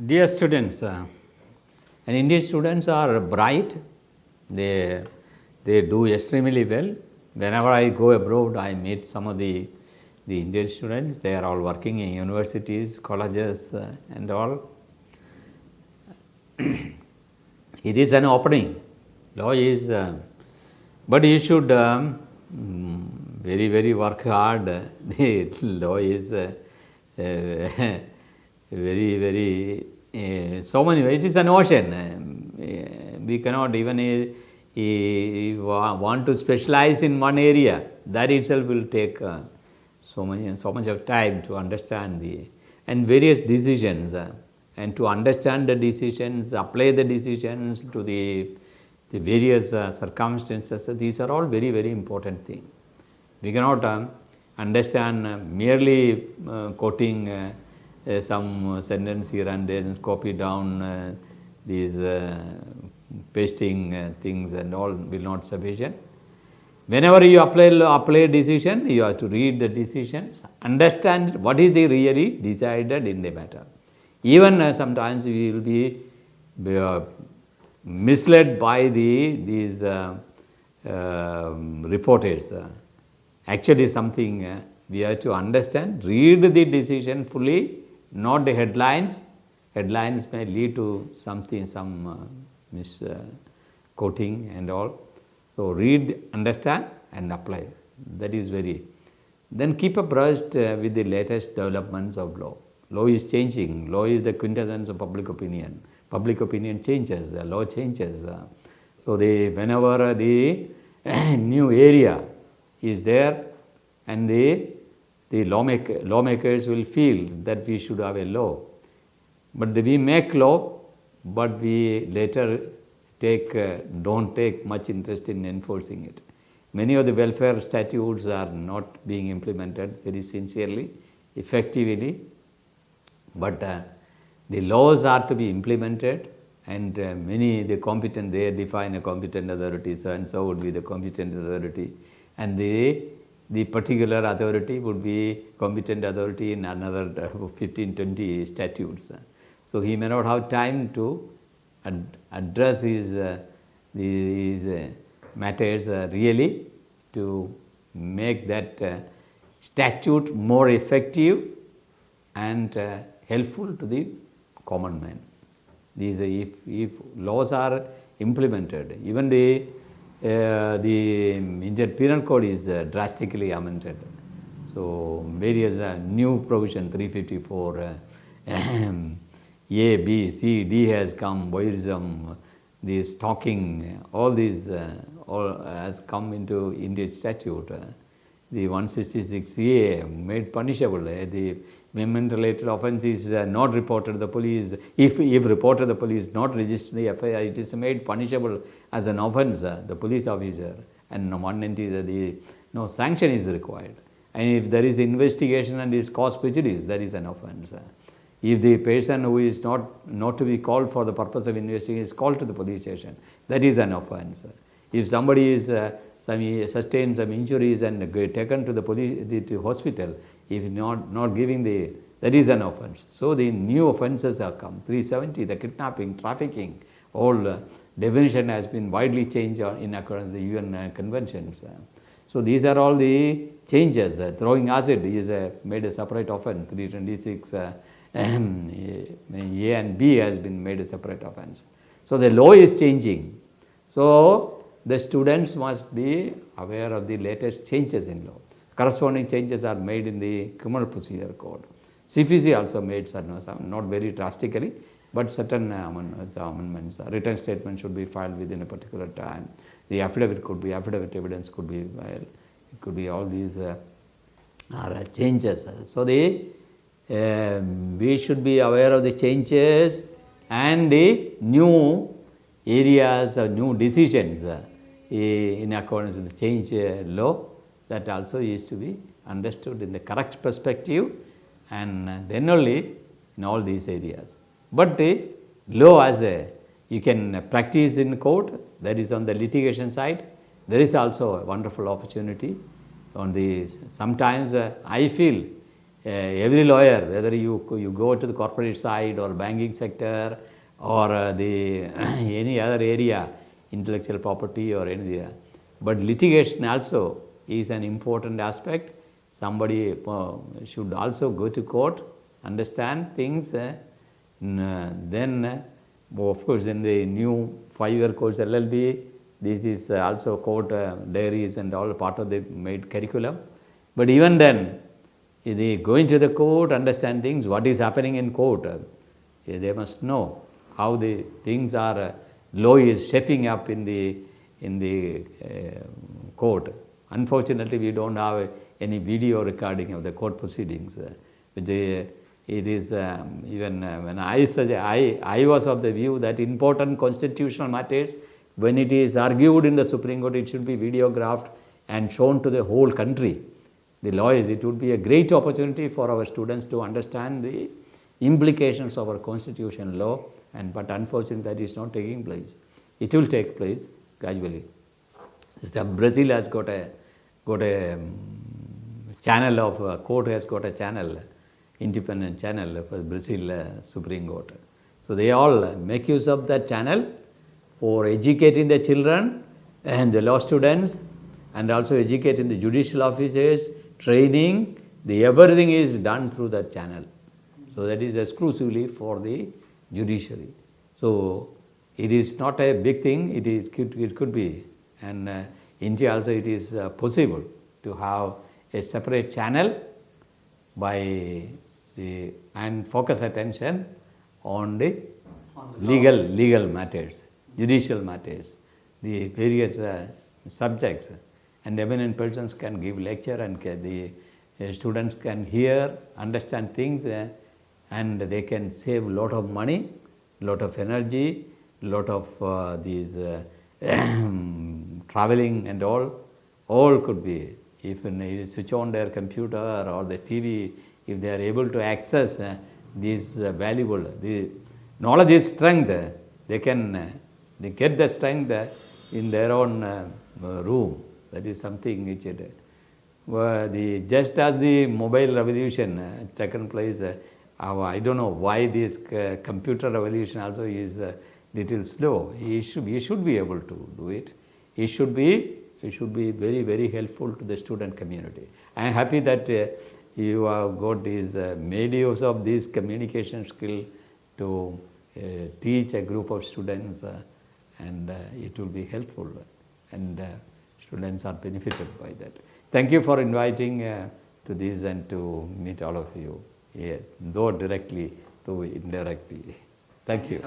Dear students, and Indian students are bright. They do extremely well. Whenever I go abroad, I meet some of the Indian students. They are all working in universities, colleges, and all. It is an opening. Law is, but you should very work hard. The law is very so many. It is an ocean. We cannot even want to specialize in one area. That itself will take so much of time to understand and various decisions, and to understand the decisions, apply the decisions to the various circumstances. These are all very important things. We cannot understand merely quoting some sentence here and there, and copy down these pasting things and all will not sufficient. Whenever you apply decision, you have to read the decisions, understand what is the really decided in the matter. Even sometimes we will be misled by these reporters. Actually something we have to understand, read the decision fully, not the headlines. Headlines may lead to something, some misquoting and all. So read, understand and apply. That is very. Then keep abreast with the latest developments of law. Law is changing. Law is the quintessence of public opinion. Public opinion changes, law changes. So whenever the new area is there, and the lawmakers will feel that we should have a law. But we make law, but we later don't take much interest in enforcing it. Many of the welfare statutes are not being implemented very sincerely, effectively, but the laws are to be implemented, and they define a competent authority, so and so would be the competent authority, and the particular authority would be competent authority in another 15-20 statutes. So he may not have time to address these matters really to make that statute more effective and helpful to the common man. If laws are implemented, even the Indian Penal Code is drastically amended. So various new provision 354 A, B, C, D has come, voyeurism, the stalking, all these all has come into Indian statute. The 166A made punishable. The women-related offence is not reported to the police. If reported to the police, not registered the FIR, it is made punishable as an offence, the police officer. And one entity, no sanction is required. And if there is investigation and is cause prejudice, that is an offence. If the person who is not to be called for the purpose of investigation is called to the police station, that is an offence. If somebody is sustained some injuries and taken to the hospital, if not giving that is an offence. So the new offences have come. 370, the kidnapping, trafficking, all definition has been widely changed in accordance with the UN conventions. So these are all the changes. Throwing acid is made a separate offence. 326 A and B has been made a separate offence. So the law is changing. So the students must be aware of the latest changes in law. Corresponding changes are made in the Criminal Procedure Code. CPC also made some, not very drastically, but certain amendments. Written statement should be filed within a particular time. The affidavit evidence could be filed. It could be all these are changes. So we should be aware of the changes and the new areas or new decisions in accordance with the change law. That also is to be understood in the correct perspective, and then only in all these areas. But the law you can practice in court, that is on the litigation side. There is also a wonderful opportunity on sometimes I feel every lawyer, whether you go to the corporate side or banking sector or the any other area, intellectual property or anything, but litigation also is an important aspect. Somebody should also go to court, understand things. Then, of course, in the new 5-year course LLB, this is also court diaries and all part of the made curriculum. But even then, they going to the court, understand things, what is happening in court. They must know how the things are, law is shaping up in the court. Unfortunately, we don't have any video recording of the court proceedings. It is even when I was of the view that important constitutional matters, when it is argued in the Supreme Court, it should be videographed and shown to the whole country. The lawyers, it would be a great opportunity for our students to understand the implications of our constitutional law, but unfortunately that is not taking place. It will take place gradually. Brazil has got a channel of court has got a channel, independent channel for Brazil Supreme Court. So they all make use of that channel for educating the children and the law students, and also educating the judicial officers, training. Everything is done through that channel. So that is exclusively for the judiciary. So it is not a big thing. It could be, and India also it is possible to have a separate channel and focus attention on the legal matters, judicial matters, the various subjects, and eminent persons can give lecture, and the students can hear, understand things, and they can save a lot of money, lot of energy, lot of these traveling and all could be. If they switch on their computer or the TV, if they are able to access these valuable, the knowledge is strength. They get the strength in their own room. That is something which just as the mobile revolution taken place, I don't know why this computer revolution also is little slow. He should be able to do it. It should be very, very helpful to the student community. I am happy that you have got this made use of this communication skill to teach a group of students, and it will be helpful, and students are benefited by that. Thank you for inviting to this and to meet all of you here, though directly, though indirectly. Thank you.